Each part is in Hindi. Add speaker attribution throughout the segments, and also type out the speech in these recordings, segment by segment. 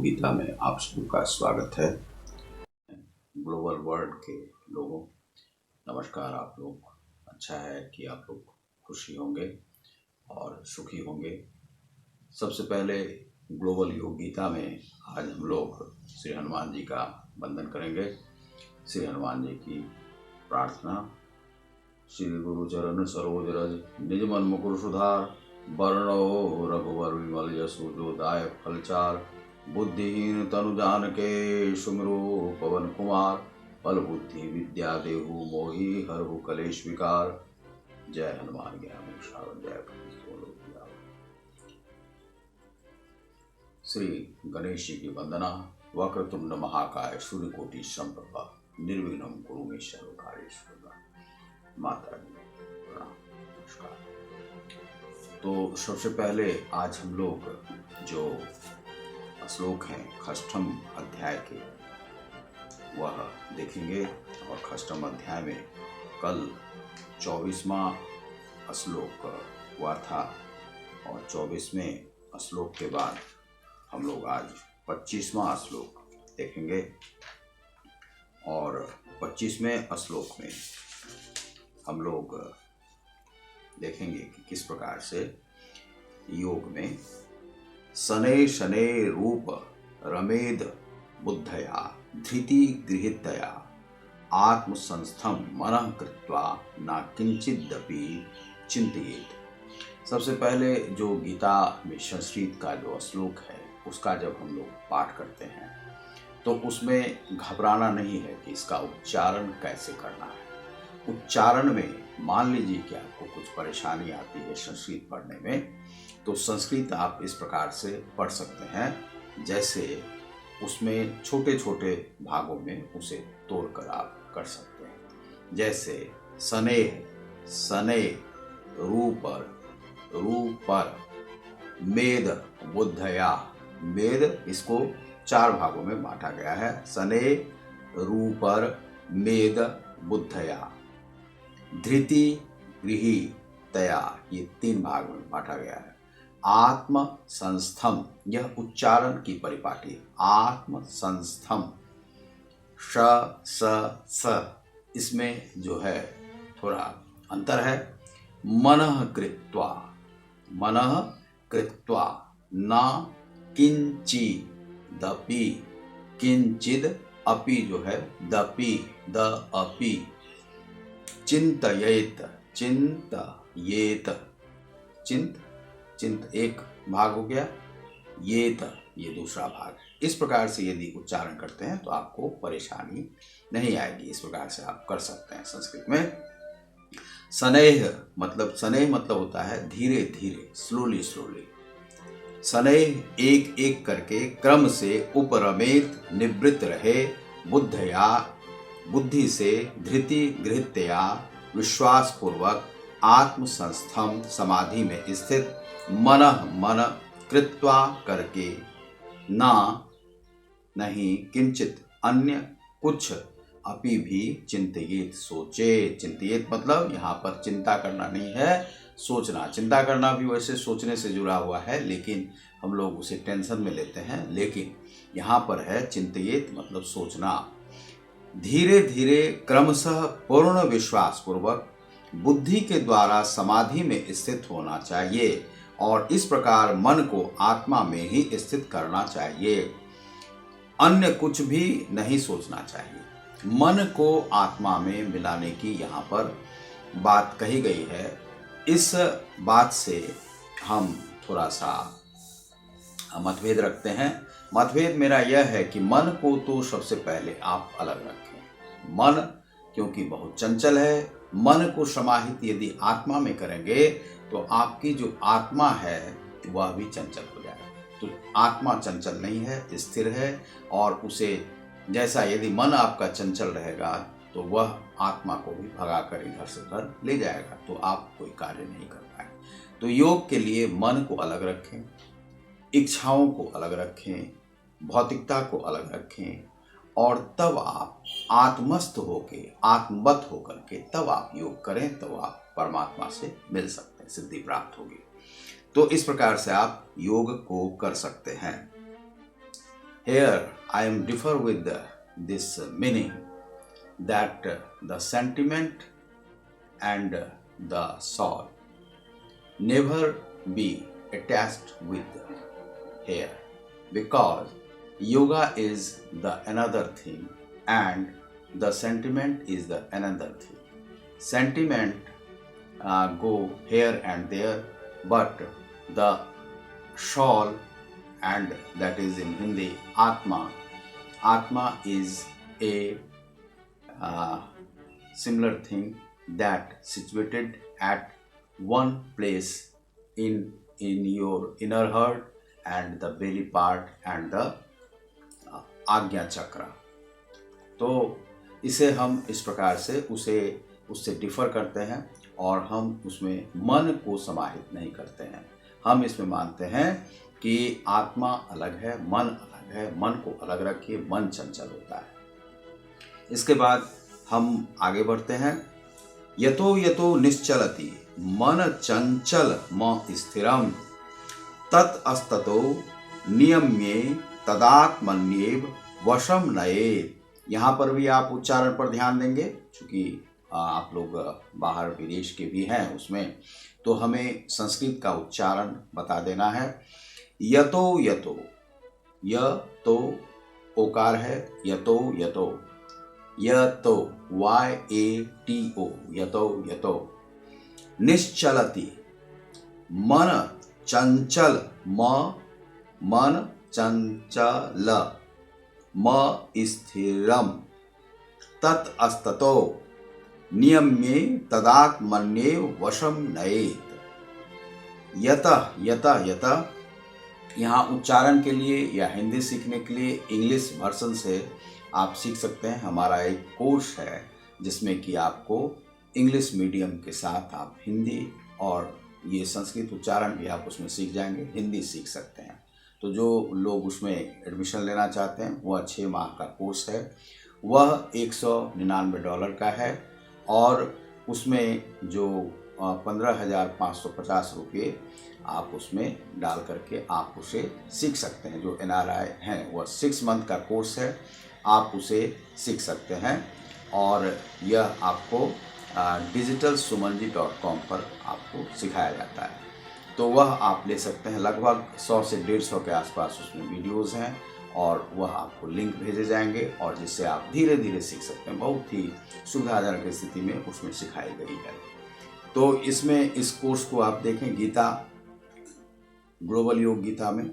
Speaker 1: गीता में आप सबका स्वागत है। ग्लोबल वर्ल्ड के लोगों, नमस्कार। आप लोग, अच्छा है कि आप लोग खुशी होंगे और सुखी होंगे। सबसे पहले ग्लोबल योग गीता में आज हम लोग श्री हनुमान जी का वंदन करेंगे। श्री हनुमान जी की प्रार्थना। श्री गुरु चरण सरोज रज निज मन मुकुर सुधार, वर्णो रघुवर विमल यशो जो दायक फलचार, बुद्धिहीन तनु जानके सुमिरो पवन कुमार, बल बुद्धि विद्या देहु मोहि हरहु कलेश विकार। जय हनुमान ज्ञान सागर जय कपीस। श्री गणेश जी की वंदना। वक्रतुंड महाकाय सूर्यकोटि समप्रभा, निर्विघ्नं कुरु मे सर्व कार्येषु सर्वदा। माता जी प्रणाम, नमस्कार। तो सबसे पहले आज हम लोग जो श्लोक हैं खष्टम अध्याय के, वह देखेंगे। और खष्टम अध्याय में कल 24वां श्लोक हुआ था और 24वें श्लोक के बाद हम लोग आज 25वां श्लोक देखेंगे। और 25वें श्लोक में हम लोग देखेंगे कि किस प्रकार से योग में शनै शनै रूप रमेद बुद्धया धृति गृहीतया आत्मसंस्थम मनः कृत्वा न किंचिदपि चिंतयेत्। सबसे पहले जो गीता में संस्कृत का जो श्लोक है उसका जब हम लोग पाठ करते हैं तो उसमें घबराना नहीं है कि इसका उच्चारण कैसे करना है। उच्चारण में मान लीजिए कि आपको कुछ परेशानी आती है संस्कृत पढ़ने में, तो संस्कृत आप इस प्रकार से पढ़ सकते हैं जैसे उसमें छोटे छोटे भागों में उसे तोड़कर आप कर सकते हैं। जैसे स्नेह सने, रूपर रूपर, मेद बुद्धया, मेद इसको 4 भागों में बांटा गया है। सने रूपर मेद बुद्धया, धृति गृही तया, ये 3 भाग में बांटा गया है। आत्म संस्थम, यह उच्चारण की परिपाटी। आत्म संस्थम, श स स, इसमें जो है थोड़ा अंतर है। मनः कृत्वा, मनः कृत्वा न किंचिदपि, किंचिद अपि जो है दपि द अपि, चिंतयेत, चिंतयेत, चिंत एक भाग हो गया, ये दूसरा भाग। इस प्रकार से यदि उच्चारण करते हैं तो आपको परेशानी नहीं आएगी। इस प्रकार से आप कर सकते हैं संस्कृत में। स्नेह मतलब होता है धीरे धीरे, स्लोली स्लोली। स्नेह एक एक करके क्रम से उपरमेत निवृत्त रहे, बुद्धया बुद्धि से, धृति गृहीतया विश्वास पूर्वक, आत्मसंस्थम समाधि में स्थित, मन कृत्वा करके, ना नहीं, किंचित अन्य कुछ, अपि भी चिंतयेत सोचे। चिंतयेत मतलब यहाँ पर चिंता करना नहीं है, सोचना। चिंता करना भी वैसे सोचने से जुड़ा हुआ है, लेकिन हम लोग उसे टेंशन में लेते हैं। लेकिन यहाँ पर है चिंतयेत मतलब सोचना। धीरे धीरे क्रमशः पूर्ण विश्वास पूर्वक बुद्धि के द्वारा समाधि में स्थित होना चाहिए और इस प्रकार मन को आत्मा में ही स्थित करना चाहिए। अन्य कुछ भी नहीं सोचना चाहिए। मन को आत्मा में मिलाने की यहाँ पर बात कही गई है। इस बात से हम थोड़ा सा मतभेद रखते हैं। मतभेद मेरा यह है कि मन को तो सबसे पहले आप अलग रखें। मन क्योंकि बहुत चंचल है, मन को समाहित यदि आत्मा में करेंगे तो आपकी जो आत्मा है वह भी चंचल हो जाएगा। तो आत्मा चंचल नहीं है, स्थिर है। और उसे जैसा यदि मन आपका चंचल रहेगा तो वह आत्मा को भी भगाकर इधर से उधर ले जाएगा, तो आप कोई कार्य नहीं कर पाए। तो योग के लिए मन को अलग रखें, इच्छाओं को अलग रखें, भौतिकता को अलग रखें, और तब आप आत्मस्थ होके, आत्मवत होकर के तब आप योग करें, तब आप परमात्मा से मिल सकते हैं, सिद्धि प्राप्त होगी। तो इस प्रकार से आप योग को कर सकते हैं। Here I am differ with this meaning that the sentiment and the soul never be attached with here, because yoga is the another thing and the sentiment is the another thing. Sentiment go here and there, but the soul, and that is in Hindi Atma. Atma is a similar thing that situated at one place in your inner heart and the belly part and the आज्ञा चक्र। तो इसे हम इस प्रकार से उससे डिफर करते हैं और हम उसमें मन को समाहित नहीं करते हैं। हम इसमें मानते हैं कि आत्मा अलग है, मन अलग है, मन को अलग रखिए, मन चंचल होता है। इसके बाद हम आगे बढ़ते हैं। यतो यतो निश्चलति मन चंचल म स्थिरम तत् अस्ततो नियम्ये तदात्मन्येव वशम नयेत। यहाँ पर भी आप उच्चारण पर ध्यान देंगे, चूंकि आप लोग बाहर विदेश के भी हैं उसमें, तो हमें संस्कृत का उच्चारण बता देना है। यतो यतो, य तो ओकार है, यतो यतो, यतो YATO, यतो यतो, निश्चलति मन चंचल मन चंचल म स्थिरम तत् अस्ततो नियम्ये तदात्मन्येव वशम नयेत। यतः यतः यतः यहाँ उच्चारण के लिए या हिंदी सीखने के लिए इंग्लिश वर्जन से आप सीख सकते हैं। हमारा एक कोर्स है जिसमें कि आपको इंग्लिश मीडियम के साथ आप हिंदी और ये संस्कृत उच्चारण भी आप उसमें सीख जाएंगे, हिंदी सीख सकते हैं। तो जो लोग उसमें एडमिशन लेना चाहते हैं वह 6 माह का कोर्स है, वह $199 का है और उसमें जो 15,550 रुपये आप उसमें डाल करके आप उसे सीख सकते हैं। जो NRI हैं वह 6 मंथ का कोर्स है, आप उसे सीख सकते हैं और यह आपको digitalsumanji.com पर आपको सिखाया जाता है। तो वह आप ले सकते हैं। लगभग 100 से 150 के आसपास उसमें वीडियोस हैं और वह आपको लिंक भेजे जाएंगे और जिससे आप धीरे धीरे सीख सकते हैं। बहुत ही सुविधाजनक स्थिति में उसमें सिखाई गई है। तो इसमें इस कोर्स को आप देखें गीता, ग्लोबल योग गीता में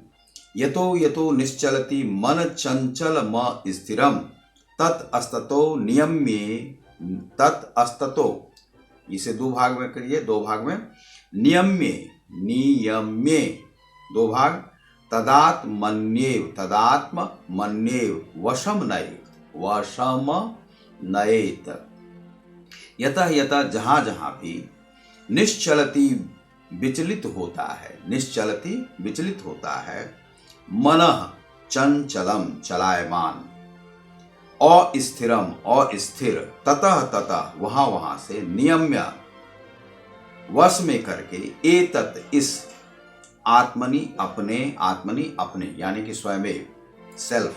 Speaker 1: यतो यतो निश्चलति मन चंचल म स्थिरम तत् अस्ततो नियम्ये तत् अस्ततो, इसे 2 भाग में करिए, 2 भाग में, नियम्ये नियम्ये 2 भाग, तदात्मन्येव तदात्म मन्येव वशम नयेत वशम नयेत। यतः यतः जहाँ जहाँ भी निश्चलति विचलित होता है, निश्चलति विचलित होता है, मनः चंचलम चलायमान, अस्थिरम अस्थिर, ततः ततः वहाँ वहाँ से, नियम्य वश में करके, एतत् इस, आत्मनि अपने, आत्मनि अपने यानी कि स्वयं, सेल्फ,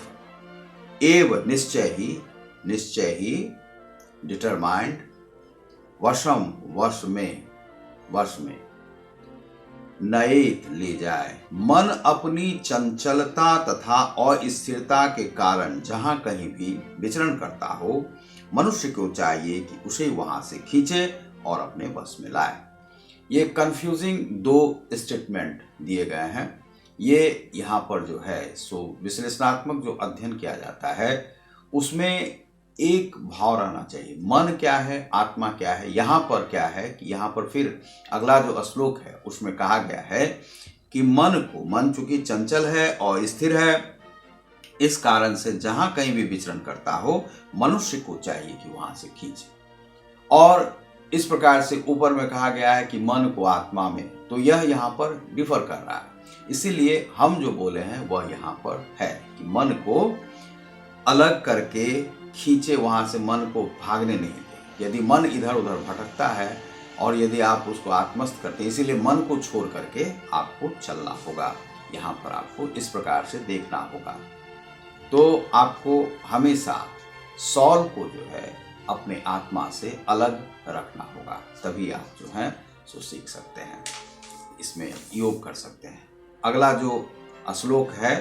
Speaker 1: एव निश्चय ही डिटरमाइंड, वशम वश में, वश में, नयेत ले जाए। मन अपनी चंचलता तथा अस्थिरता के कारण जहां कहीं भी विचरण करता हो, मनुष्य को चाहिए कि उसे वहां से खींचे और अपने वश में लाए। ये कंफ्यूजिंग 2 स्टेटमेंट दिए गए हैं। ये यहाँ पर जो है सो विश्लेषणात्मक जो अध्ययन किया जाता है उसमें एक भाव रहना चाहिए। मन क्या है, आत्मा क्या है। यहाँ पर क्या है कि यहाँ पर फिर अगला जो श्लोक है उसमें कहा गया है कि मन चूंकि चंचल है और स्थिर है, इस कारण से जहां कहीं भी विचरण करता हो मनुष्य को चाहिए कि वहां से खींचे। और इस प्रकार से ऊपर में कहा गया है कि मन को आत्मा में, तो यह यहाँ पर डिफर कर रहा है। इसीलिए हम जो बोले हैं वह यहाँ पर है कि मन को अलग करके खींचे, वहां से मन को भागने नहीं दे। यदि मन इधर उधर भटकता है और यदि आप उसको आत्मस्थ करते हैं, इसीलिए मन को छोड़ करके आपको चलना होगा। यहाँ पर आपको इस प्रकार से देखना होगा। तो आपको हमेशा सॉल को जो है अपने आत्मा से अलग रखना होगा, तभी आप जो हैं सो सीख सकते हैं, इसमें योग कर सकते हैं। अगला जो श्लोक है,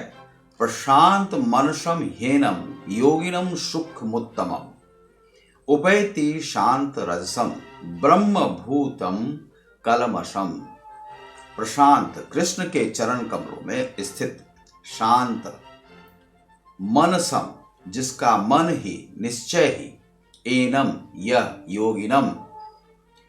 Speaker 1: प्रशांत मनसम ह्येनम योगिनम सुखमुत्तमम उपैति शांत रजसम ब्रह्म भूतम कलमशम। प्रशांत कृष्ण के चरण कमलों में स्थित शांत मनसम, जिसका मन ही निश्चय ही, एनम यह योगिनम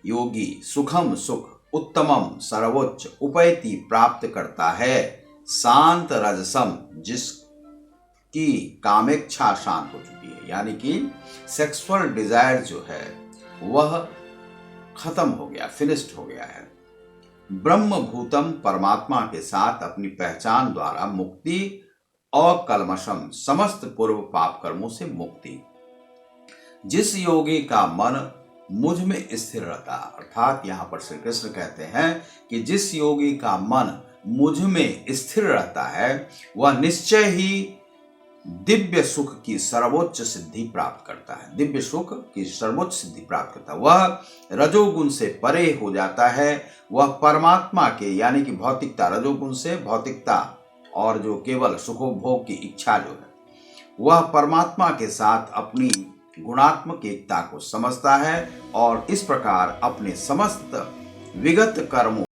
Speaker 1: योगी, सुखम सुख, उत्तमम सर्वोच्च, उपैति प्राप्त करता है, शांत रजसम जिसकी कामेच्छा शांत हो चुकी है, यानी कि सेक्सुअल डिजायर जो है वह खत्म हो गया, फिनिश्ड हो गया है। ब्रह्म भूतम परमात्मा के साथ अपनी पहचान द्वारा मुक्ति, और कलमशम समस्त पूर्व पाप कर्मों से मुक्ति। जिस योगी का मन मुझ में स्थिर रहता, अर्थात यहां पर श्री कृष्ण कहते हैं कि जिस योगी का मन मुझ में स्थिर रहता है वह निश्चय ही दिव्य सुख की सर्वोच्च सिद्धि प्राप्त करता है, दिव्य सुख की सर्वोच्च सिद्धि प्राप्त करता है। वह रजोगुण से परे हो जाता है, वह परमात्मा के यानी कि भौतिकता, रजोगुण से भौतिकता और जो केवल सुखोभोग की इच्छा जो है, वह परमात्मा के साथ अपनी गुणात्मक एकता को समझता है और इस प्रकार अपने समस्त विगत कर्मों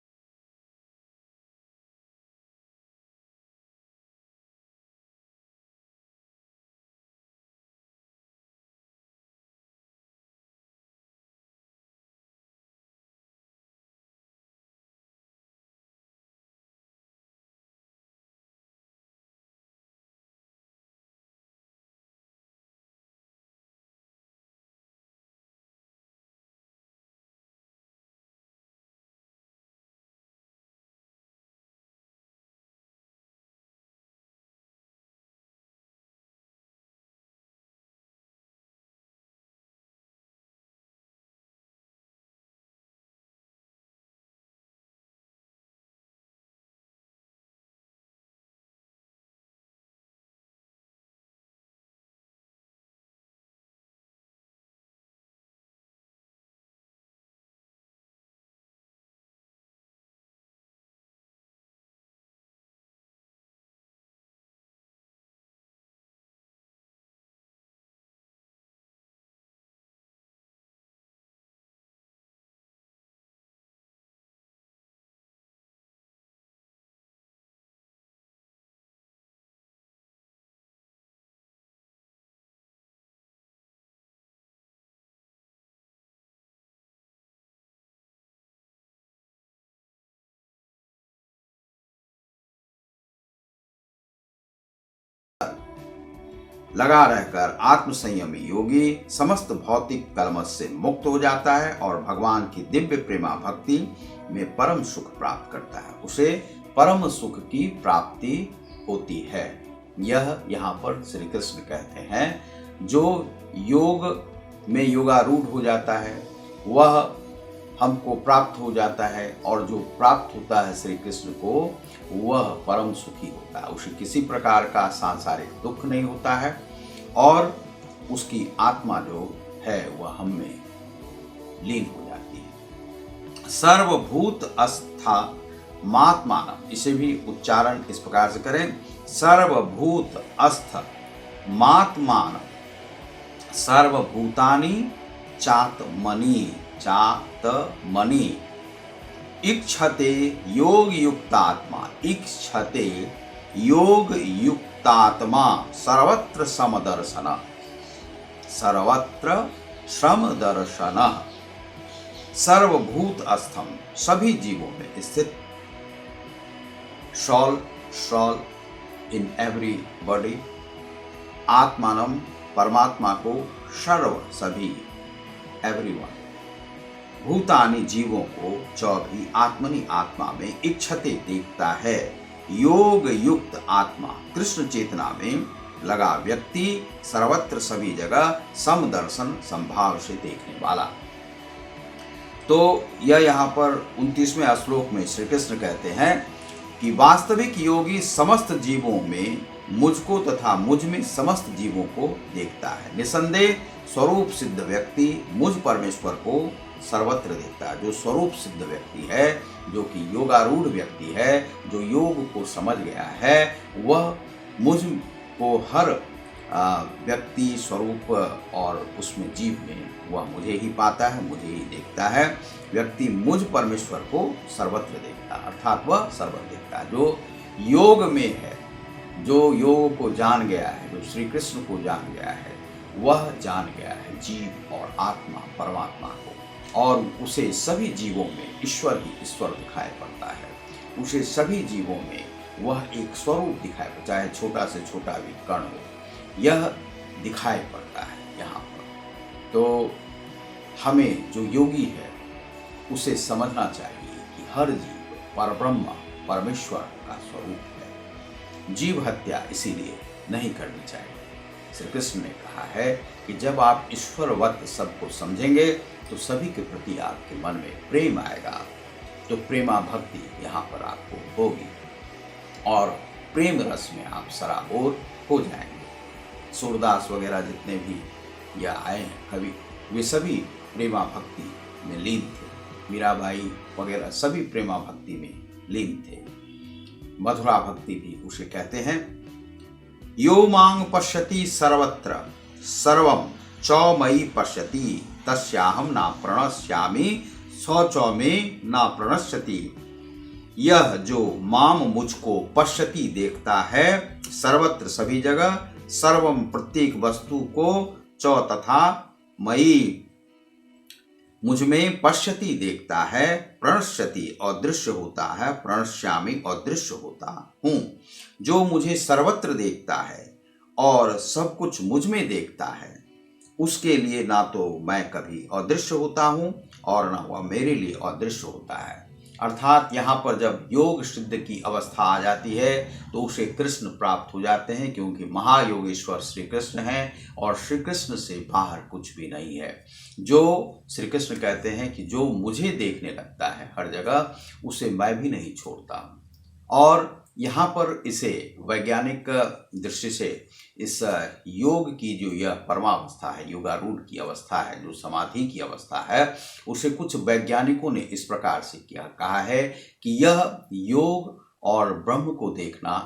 Speaker 1: लगा रहकर आत्मसंयमी योगी समस्त भौतिक कलमश से मुक्त हो जाता है और भगवान की दिव्य प्रेमा भक्ति में परम सुख प्राप्त करता है, उसे परम सुख की प्राप्ति होती है। यह यहाँ पर श्री कृष्ण कहते हैं, जो योग में योगारूढ़ हो जाता है वह हमको प्राप्त हो जाता है, और जो प्राप्त होता है श्री कृष्ण को वह परम सुखी होता है, उसे किसी प्रकार का सांसारिक दुख नहीं होता है और उसकी आत्मा जो है वह हम में लीन हो जाती है। सर्वभूत अस्था मात्मानम, इसे भी उच्चारण इस प्रकार से करें, सर्वभूत अस्थ मात्मानम, सर्वभूतानि चात्मनि, चात्मनि, इक्षते योग युक्तात्मा, इक्षते योग युक्तात्मा, सर्वत्र समदर्शन, सर्वत्र समदर्शन, सर्वभूत अस्थम, सभी जीवों में स्थित, शॉल इन एवरी बॉडी, आत्मानम, परमात्मा को, सर्व सभी, एवरीवन, भूतानि जीवों को, चौभी, आत्मनि आत्मा में, इच्छते देखता है, योग युक्त आत्मा कृष्ण चेतना में लगा व्यक्ति, सर्वत्र सभी जगह समदर्शन संभाव से देखने वाला। तो यह यहाँ पर 29वें श्लोक में श्री कृष्ण कहते हैं कि वास्तविक योगी समस्त जीवों में मुझको तथा मुझ में समस्त जीवों को देखता है। निसंदेह स्वरूप सिद्ध व्यक्ति मुझ परमेश्वर को सर्वत्र देखता है। जो स्वरूप सिद्ध व्यक्ति है, जो कि योगारूढ़ व्यक्ति है, जो योग को समझ गया है, वह मुझ को हर व्यक्ति स्वरूप और उसमें जीव में वह मुझे ही पाता है, मुझे ही देखता है। व्यक्ति मुझ परमेश्वर को सर्वत्र देखता है, अर्थात वह सर्वत्र देखता है। जो योग में है, जो योग को जान गया है, जो श्री कृष्ण को जान गया है, वह जान गया है जीव और आत्मा परमात्मा को, और उसे सभी जीवों में ईश्वर ही ईश्वर दिखाई पड़ता है। उसे सभी जीवों में वह एक स्वरूप दिखाई पड़ता है, चाहे छोटा से छोटा भी कण हो, यह दिखाई पड़ता है यहाँ पर। तो हमें जो योगी है उसे समझना चाहिए कि हर जीव परब्रह्म परमेश्वर का स्वरूप है। जीव हत्या इसीलिए नहीं करनी चाहिए। श्री कृष्ण ने कहा है कि जब आप ईश्वरवत सबको समझेंगे तो सभी के प्रति आपके मन में प्रेम आएगा, तो प्रेमा भक्ति यहाँ पर आपको होगी और प्रेम रस में आप सराबोर हो जाएंगे। सूरदास वगैरह जितने भी या आए हैं कवि, वे सभी प्रेमा भक्ति में लीन थे। मीराबाई वगैरह सभी प्रेमा भक्ति में लीन थे। मधुरा भक्ति भी उसे कहते हैं। यो मांग पश्यति सर्वत्र सर्वम चौमयी पश्यति तस्याहम ना प्रणश्यामि सौ में ना प्रणश्यति। यह जो माम मुझको पश्यति देखता है सर्वत्र सभी जगह, सर्वम प्रत्येक वस्तु को, चौ तथा मयी मुझ में पश्यति देखता है, प्रणश्यति अदृश्य होता है, प्रणश्यामि अदृश्य होता हूँ। जो मुझे सर्वत्र देखता है और सब कुछ मुझ में देखता है, उसके लिए ना तो मैं कभी अदृश्य होता हूँ और ना वह मेरे लिए अदृश्य होता है। अर्थात यहाँ पर जब योग सिद्ध की अवस्था आ जाती है तो उसे कृष्ण प्राप्त हो जाते हैं, क्योंकि महायोगेश्वर श्री कृष्ण हैं और श्री कृष्ण से बाहर कुछ भी नहीं है। जो श्री कृष्ण कहते हैं कि जो मुझे देखने लगता है हर जगह, उसे मैं भी नहीं छोड़ता हूँ। और यहाँ पर इसे वैज्ञानिक दृष्टि से इस योग की जो यह परमावस्था है, योगारूढ़ की अवस्था है, जो समाधि की अवस्था है, उसे कुछ वैज्ञानिकों ने इस प्रकार से कहा है कि यह योग और ब्रह्म को देखना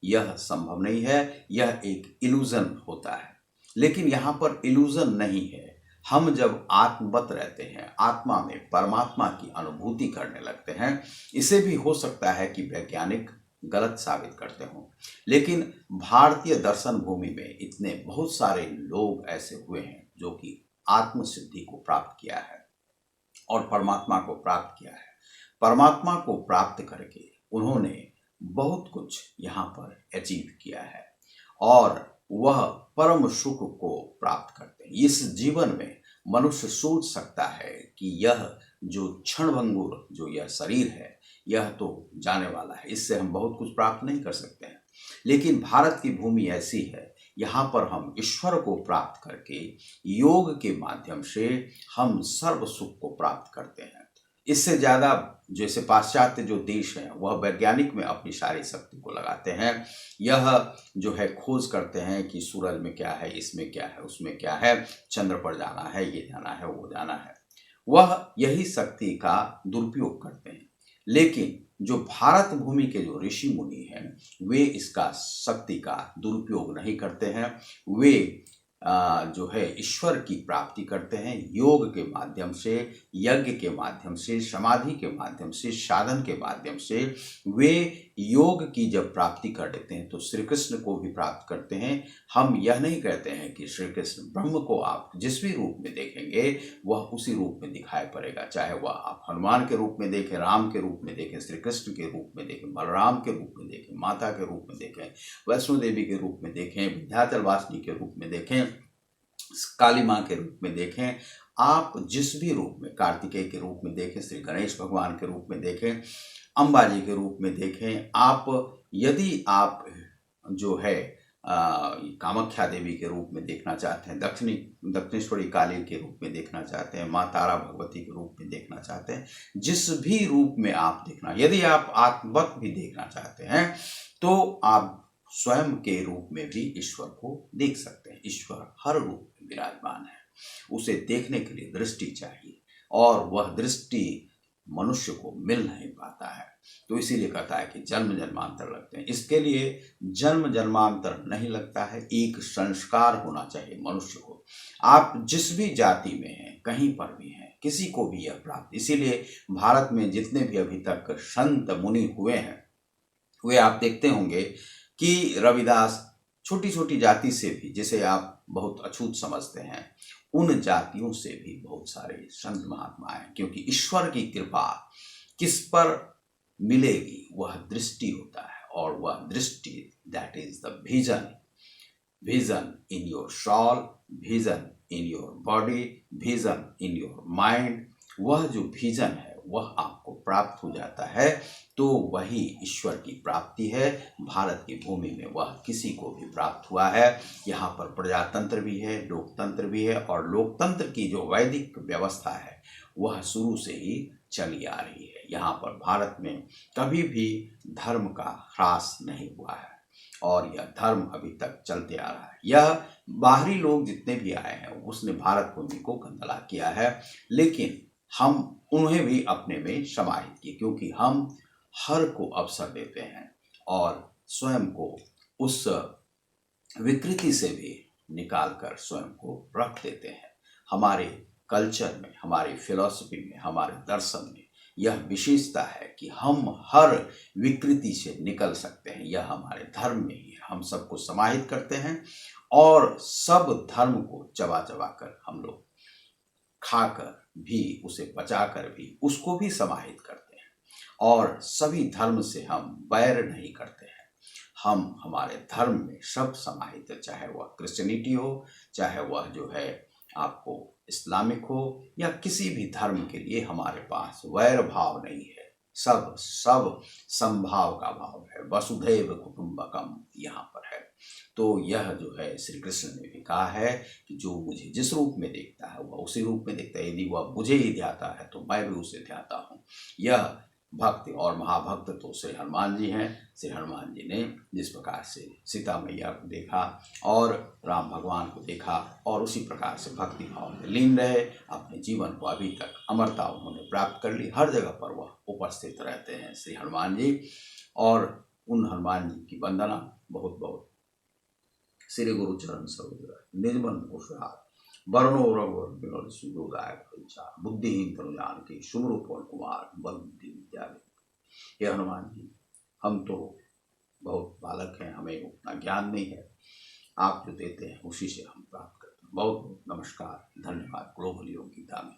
Speaker 1: यह संभव नहीं है, यह एक इल्यूजन होता है। लेकिन यहाँ पर इल्यूजन नहीं है। हम जब आत्मवत रहते हैं, आत्मा में परमात्मा की अनुभूति करने लगते हैं, इसे भी हो सकता है कि वैज्ञानिक गलत साबित करते हों, लेकिन भारतीय दर्शन भूमि में इतने बहुत सारे लोग ऐसे हुए हैं जो कि आत्म सिद्धि को प्राप्त किया है और परमात्मा को प्राप्त किया है। परमात्मा को प्राप्त करके उन्होंने बहुत कुछ यहाँ पर अचीव किया है और वह परम सुख को प्राप्त करते हैं। इस जीवन में मनुष्य सोच सकता है कि यह जो क्षणभंगुर जो यह शरीर है, यह तो जाने वाला है, इससे हम बहुत कुछ प्राप्त नहीं कर सकते हैं। लेकिन भारत की भूमि ऐसी है, यहाँ पर हम ईश्वर को प्राप्त करके योग के माध्यम से हम सर्व सुख को प्राप्त करते हैं। इससे ज़्यादा जैसे पाश्चात्य जो देश हैं वह वैज्ञानिक में अपनी सारी शक्ति को लगाते हैं। यह जो है खोज करते हैं कि सूरज में क्या है, इसमें क्या है, उसमें क्या है, चंद्र पर जाना है, ये जाना है, वो जाना है। वह यही शक्ति का दुरुपयोग करते हैं। लेकिन जो भारत भूमि के जो ऋषि मुनि हैं वे इसका शक्ति का दुरुपयोग नहीं करते हैं। वे जो है ईश्वर की प्राप्ति करते हैं योग के माध्यम से, यज्ञ के माध्यम से, समाधि के माध्यम से, साधन के माध्यम से। वे योग की जब प्राप्ति कर लेते हैं तो श्री कृष्ण को भी प्राप्त करते हैं। हम यह नहीं कहते हैं कि श्री कृष्ण ब्रह्म को आप जिस भी रूप में देखेंगे वह उसी रूप में दिखाई पड़ेगा, चाहे वह आप हनुमान के रूप में देखें, राम के रूप में देखें, श्री कृष्ण के रूप में देखें, बलराम के रूप में देखें, माता के रूप में देखें, वैष्णो देवी के रूप में देखें, विंध्याचल वासिनी के रूप में देखें, काली माँ के रूप में देखें। आप जिस भी रूप में, कार्तिकेय के रूप में देखें, श्री गणेश भगवान के रूप में देखें, अंबाजी के रूप में देखें। आप यदि आप जो है कामाख्या देवी के रूप में देखना चाहते हैं, दक्षिणेश्वरी काली के रूप में देखना चाहते हैं, माँ तारा भगवती के रूप में देखना चाहते हैं, जिस भी रूप में आप देखना, यदि आप आत्मवत भी देखना चाहते हैं तो आप स्वयं के रूप में भी ईश्वर को देख सकते हैं। ईश्वर हर रूप में विराजमान है, उसे देखने के लिए दृष्टि चाहिए और वह दृष्टि मनुष्य को मिल नहीं पाता है। तो इसीलिए कहता है कि जन्म जन्मांतर लगते हैं। इसके लिए जन्म जन्मांतर नहीं लगता है, एक संस्कार होना चाहिए मनुष्य को। आप जिस भी जाति में हैं, कहीं पर भी हैं, किसी को भी यह प्राप्त। इसीलिए भारत में जितने भी अभी तक संत मुनि हुए हैं, वे आप देखते होंगे कि रविदास छोटी छोटी जाति से भी, जिसे आप बहुत अछूत समझते हैं, उन जातियों से भी बहुत सारे संत महात्मा हैं। क्योंकि ईश्वर की कृपा किस पर मिलेगी, वह दृष्टि होता है, और वह दृष्टि, that is the vision. Vision in your soul, vision in your body, vision in your mind. वह जो विजन है वह आपको प्राप्त हो जाता है, तो वही ईश्वर की प्राप्ति है। भारत की भूमि में वह किसी को भी प्राप्त हुआ है। यहाँ पर प्रजातंत्र भी है, लोकतंत्र भी है, और लोकतंत्र की जो वैदिक व्यवस्था है वह शुरू से ही चली आ रही है। यहाँ पर भारत में कभी भी धर्म का ह्रास नहीं हुआ है, और यह धर्म अभी तक चलते आ रहा है। यह बाहरी लोग जितने भी आए हैं उसने भारत भूमि को गंदला किया है, लेकिन हम उन्हें भी अपने में समाहित किए, क्योंकि हम हर को अवसर देते हैं और स्वयं को उस विकृति से भी निकाल कर स्वयं को रख देते हैं। हमारे कल्चर में, हमारी फिलॉसफी में, हमारे दर्शन में यह विशेषता है कि हम हर विकृति से निकल सकते हैं। यह हमारे धर्म में ही है। हम सबको समाहित करते हैं और सब धर्म को चबा चबा कर हम लोग खाकर भी, उसे पचाकर भी, उसको भी समाहित करते हैं। और सभी धर्म से हम बैर नहीं करते हैं। हम हमारे धर्म में सब समाहित है, चाहे वह क्रिश्चियनिटी हो, चाहे वह जो है आपको इस्लामिक हो, या किसी भी धर्म के लिए हमारे पास वैर भाव नहीं है। सब सब संभाव का भाव है। वसुधैव कुटुंबकम यहाँ पर है। तो यह जो है श्री कृष्ण ने भी कहा है कि जो मुझे जिस रूप में देखता है वह उसी रूप में देखता है। यदि वह मुझे ही ध्याता है तो मैं भी उसे ध्याता हूँ। यह भक्त और महाभक्त तो श्री हनुमान जी हैं। श्री हनुमान जी ने जिस प्रकार से सीता मैया को देखा और राम भगवान को देखा, और उसी प्रकार से भक्ति भाव में लीन रहे, अपने जीवन को अभी तक अमरता उन्होंने प्राप्त कर ली। हर जगह पर वह उपस्थित रहते हैं श्री हनुमान जी, और उन हनुमान जी की वंदना बहुत बहुत। श्री गुरु चरण सरोज निजमन कुशहार वर्णो रघुवर विनोद सुदोदायक विचार बुद्धिहीन तनु जानकी सुमरु पवन कुमार बल बुद्धि विद्या। हे हनुमान जी, हम तो बहुत बालक हैं, हमें उतना ज्ञान नहीं है। आप जो देते हैं उसी से हम प्राप्त करते हैं। बहुत बहुत नमस्कार, धन्यवाद। ग्लोबल योग गीता में